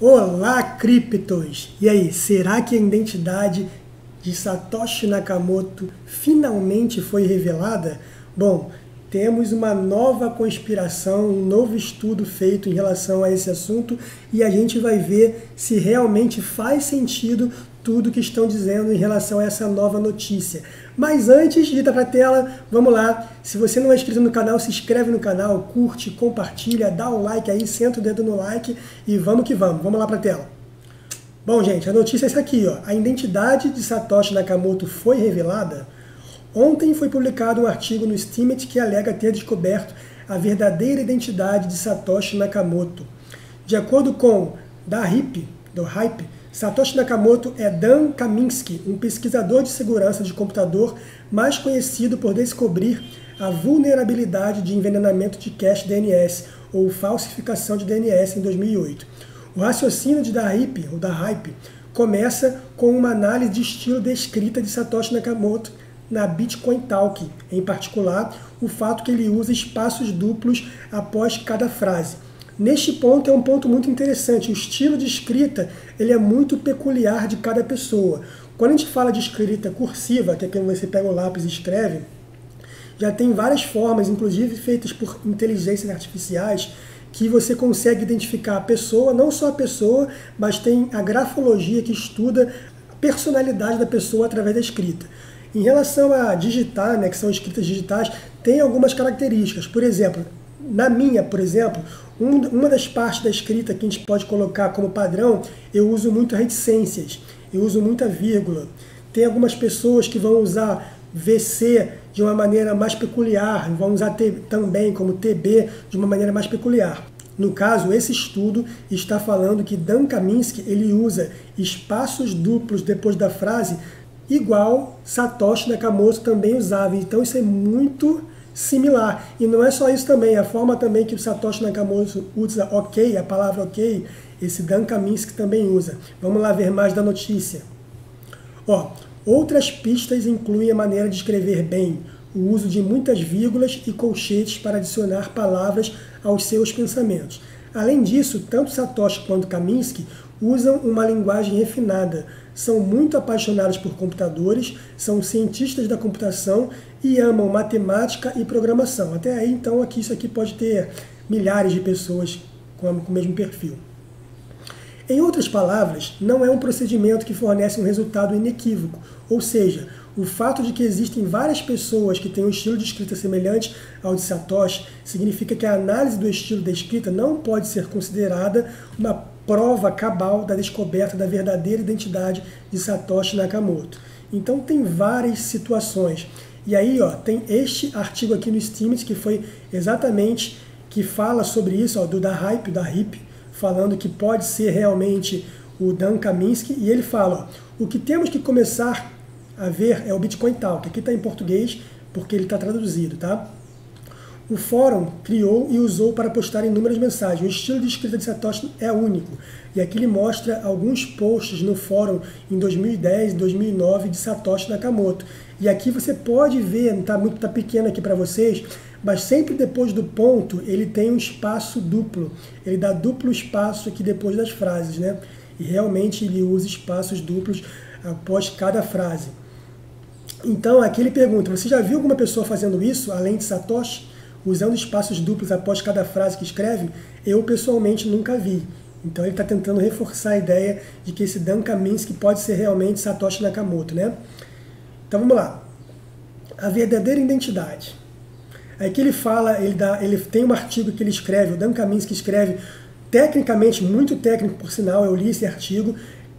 Olá, criptos! E aí, será que a identidade de Satoshi Nakamoto finalmente foi revelada? Bom, temos uma nova conspiração, um novo estudo feito em relação a esse assunto e a gente vai ver se realmente faz sentido tudo que estão dizendo em relação a essa nova notícia. Mas antes de ir para a tela, vamos lá. Se você não é inscrito no canal, se inscreve no canal, curte, compartilha, dá um like aí, senta o dedo no like e vamos que vamos. Vamos lá para a tela. Bom, gente, a notícia é essa aqui, ó. A identidade de Satoshi Nakamoto foi revelada. Ontem foi publicado um artigo no Steemit que alega ter descoberto a verdadeira identidade de Satoshi Nakamoto. De acordo com da Hype, Satoshi Nakamoto é Dan Kaminsky, um pesquisador de segurança de computador mais conhecido por descobrir a vulnerabilidade de envenenamento de cache DNS, ou falsificação de DNS, em 2008. O raciocínio da Hype começa com uma análise de estilo de escrita de Satoshi Nakamoto na Bitcoin Talk, em particular o fato que ele usa espaços duplos após cada frase. Neste ponto é um ponto muito interessante. O estilo de escrita ele é muito peculiar de cada pessoa. Quando a gente fala de escrita cursiva, que é quando você pega o lápis e escreve, já tem várias formas, inclusive feitas por inteligências artificiais, que você consegue identificar a pessoa, não só a pessoa, mas tem a grafologia que estuda a personalidade da pessoa através da escrita. Em relação a digitar, né, que são escritas digitais, tem algumas características. Por exemplo, na minha, uma das partes da escrita que a gente pode colocar como padrão, eu uso muito reticências, eu uso muita vírgula. Tem algumas pessoas que vão usar VC de uma maneira mais peculiar, vão usar também como TB de uma maneira mais peculiar. No caso, esse estudo está falando que Dan Kaminsky ele usa espaços duplos depois da frase, igual Satoshi Nakamoto também usava. Então isso é muito similar. E não é só isso também, a forma também que o Satoshi Nakamoto usa ok, a palavra ok, esse Dan Kaminsky também usa. Vamos lá ver mais da notícia. Outras pistas incluem a maneira de escrever bem, o uso de muitas vírgulas e colchetes para adicionar palavras aos seus pensamentos. Além disso, tanto Satoshi quanto Kaminsky usam uma linguagem refinada, são muito apaixonados por computadores, são cientistas da computação e amam matemática e programação. Até aí, então, isso aqui pode ter milhares de pessoas com o mesmo perfil. Em outras palavras, não é um procedimento que fornece um resultado inequívoco, ou seja, o fato de que existem várias pessoas que têm um estilo de escrita semelhante ao de Satoshi significa que a análise do estilo da escrita não pode ser considerada uma prova cabal da descoberta da verdadeira identidade de Satoshi Nakamoto. Então tem várias situações. E aí tem este artigo aqui no Steemit que foi exatamente, que fala sobre isso, da Hype, falando que pode ser realmente o Dan Kaminsky, e ele fala, o que temos que começar a ver é o Bitcoin Talk. Aqui está em português, porque ele está traduzido, tá? O fórum criou e usou para postar inúmeras mensagens. O estilo de escrita de Satoshi é único. E aqui ele mostra alguns posts no fórum em 2010 e 2009 de Satoshi Nakamoto. E aqui você pode ver, tá pequeno aqui para vocês, mas sempre depois do ponto ele tem um espaço duplo. Ele dá duplo espaço aqui depois das frases, né? E realmente ele usa espaços duplos após cada frase. Então aqui ele pergunta, você já viu alguma pessoa fazendo isso, além de Satoshi, usando espaços duplos após cada frase que escreve? Eu pessoalmente nunca vi. Então ele está tentando reforçar a ideia de que esse Dan Kaminsky pode ser realmente Satoshi Nakamoto, né? Então vamos lá. A verdadeira identidade. Aqui ele fala, ele tem um artigo que ele escreve, o Dan Kaminsky escreve, tecnicamente, muito técnico por sinal, eu li esse artigo,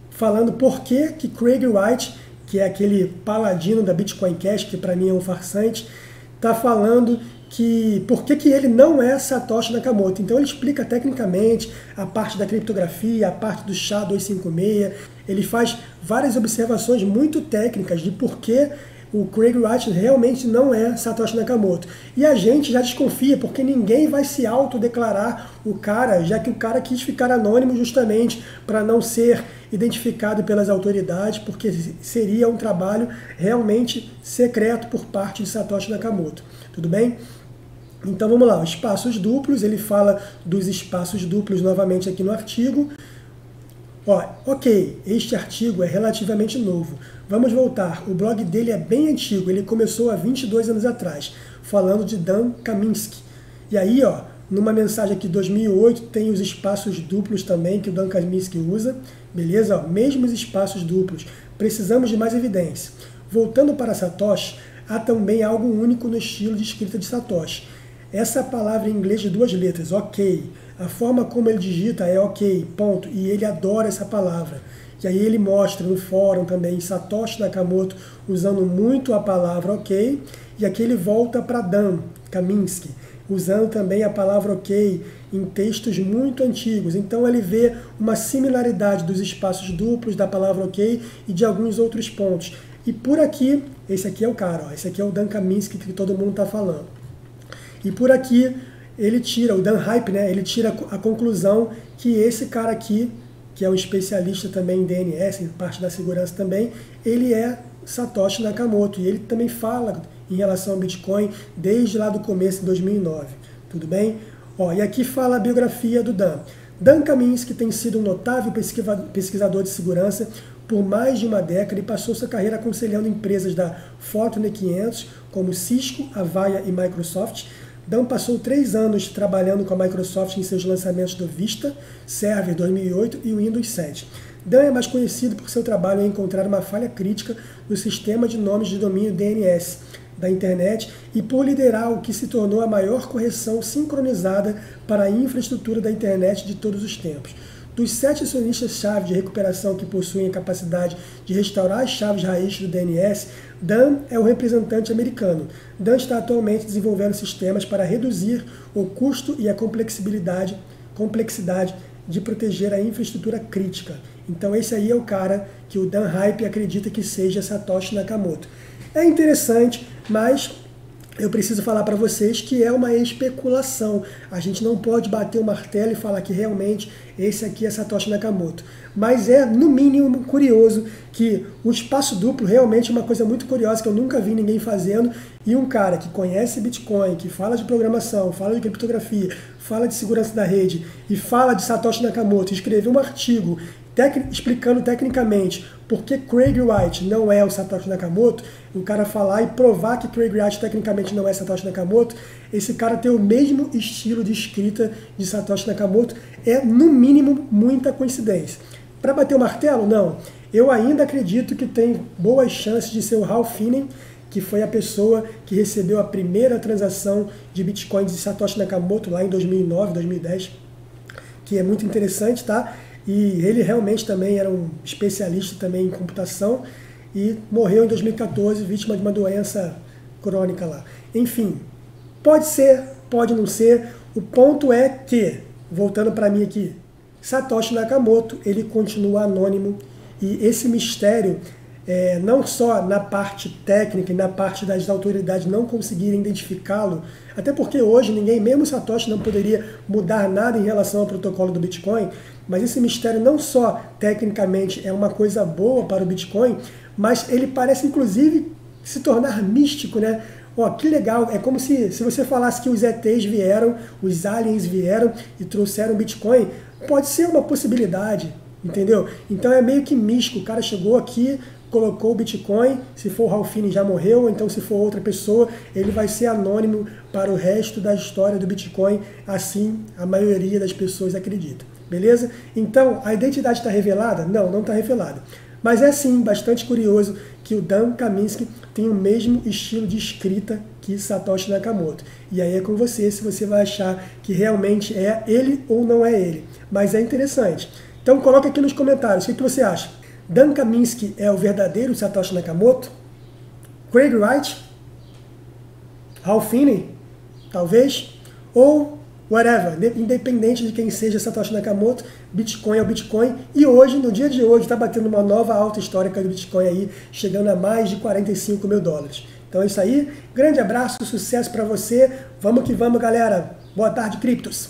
falando por que Craig Wright, que é aquele paladino da Bitcoin Cash, que para mim é um farsante, está falando que por que ele não é Satoshi Nakamoto. Então ele explica tecnicamente a parte da criptografia, a parte do SHA-256, ele faz várias observações muito técnicas de por que o Craig Wright realmente não é Satoshi Nakamoto. E a gente já desconfia, porque ninguém vai se autodeclarar o cara, já que o cara quis ficar anônimo justamente para não ser identificado pelas autoridades, porque seria um trabalho realmente secreto por parte de Satoshi Nakamoto. Tudo bem? Então vamos lá, espaços duplos, ele fala dos espaços duplos novamente aqui no artigo. Ó, ok, este artigo é relativamente novo. Vamos voltar. O blog dele é bem antigo, ele começou há 22 anos atrás, falando de Dan Kaminsky. E aí, ó, numa mensagem aqui de 2008, tem os espaços duplos também que o Dan Kaminsky usa. Beleza? Ó, mesmos espaços duplos. Precisamos de mais evidência. Voltando para Satoshi, há também algo único no estilo de escrita de Satoshi. Essa palavra em inglês de 2 letras, ok. A forma como ele digita é ok, ponto. E ele adora essa palavra. E aí ele mostra no fórum também Satoshi Nakamoto usando muito a palavra ok. E aqui ele volta para Dan Kaminsky, usando também a palavra ok em textos muito antigos. Então ele vê uma similaridade dos espaços duplos da palavra ok e de alguns outros pontos. E por aqui, esse aqui é o cara, ó, esse aqui é o Dan Kaminsky que todo mundo está falando. E por aqui ele tira, o Dan Hype, né, ele tira a conclusão que esse cara aqui, que é um especialista também em DNS, em parte da segurança também, ele é Satoshi Nakamoto. E ele também fala em relação ao Bitcoin desde lá do começo de 2009. Tudo bem? Ó, e aqui fala a biografia do Dan. Dan Kaminsky tem sido um notável pesquisador de segurança por mais de uma década e passou sua carreira aconselhando empresas da Fortune 500, como Cisco, Avaya e Microsoft. Dan passou 3 anos trabalhando com a Microsoft em seus lançamentos do Vista, Server 2008 e o Windows 7. Dan é mais conhecido por seu trabalho em encontrar uma falha crítica no sistema de nomes de domínio DNS da internet e por liderar o que se tornou a maior correção sincronizada para a infraestrutura da internet de todos os tempos. Dos 7 acionistas-chave de recuperação que possuem a capacidade de restaurar as chaves raiz do DNS, Dan é o representante americano. Dan está atualmente desenvolvendo sistemas para reduzir o custo e a complexidade de proteger a infraestrutura crítica. Então esse aí é o cara que o Dan Hype acredita que seja Satoshi Nakamoto. É interessante, mas eu preciso falar para vocês que é uma especulação. A gente não pode bater o martelo e falar que realmente esse aqui é Satoshi Nakamoto. Mas é, no mínimo, curioso que o espaço duplo realmente é uma coisa muito curiosa que eu nunca vi ninguém fazendo. E um cara que conhece Bitcoin, que fala de programação, fala de criptografia, fala de segurança da rede e fala de Satoshi Nakamoto, escreveu um artigo explicando tecnicamente por que Craig Wright não é o Satoshi Nakamoto, o cara falar e provar que Craig Wright tecnicamente não é Satoshi Nakamoto, esse cara tem o mesmo estilo de escrita de Satoshi Nakamoto, é no mínimo muita coincidência. Para bater o martelo? Não. Eu ainda acredito que tem boas chances de ser o Ralph Finney, que foi a pessoa que recebeu a primeira transação de Bitcoin de Satoshi Nakamoto lá em 2009, 2010, que é muito interessante, tá? E ele realmente também era um especialista também em computação e morreu em 2014, vítima de uma doença crônica lá. Enfim, pode ser, pode não ser. O ponto é que, voltando para mim aqui, Satoshi Nakamoto, ele continua anônimo e esse mistério, não só na parte técnica e na parte das autoridades não conseguirem identificá-lo, até porque hoje ninguém, mesmo Satoshi, não poderia mudar nada em relação ao protocolo do Bitcoin, mas esse mistério não só tecnicamente é uma coisa boa para o Bitcoin, mas ele parece inclusive se tornar místico, né? Ó, que legal, é como se você falasse que os ETs vieram, os aliens vieram e trouxeram Bitcoin, pode ser uma possibilidade, entendeu? Então é meio que místico, o cara chegou aqui, colocou o Bitcoin, se for o Ralph Finney já morreu, então se for outra pessoa, ele vai ser anônimo para o resto da história do Bitcoin, assim a maioria das pessoas acredita. Beleza? Então, a identidade está revelada? Não, não está revelada. Mas é sim bastante curioso que o Dan Kaminsky tem o mesmo estilo de escrita que Satoshi Nakamoto. E aí é com você se você vai achar que realmente é ele ou não é ele. Mas é interessante. Então coloca aqui nos comentários, o que você acha? Dan Kaminsky é o verdadeiro Satoshi Nakamoto? Craig Wright? Ralph Finney? Talvez? Ou whatever, independente de quem seja Satoshi Nakamoto, Bitcoin é o Bitcoin. E hoje, no dia de hoje, está batendo uma nova alta histórica do Bitcoin aí, chegando a mais de 45 mil dólares. Então é isso aí. Grande abraço, sucesso para você. Vamos que vamos, galera. Boa tarde, criptos.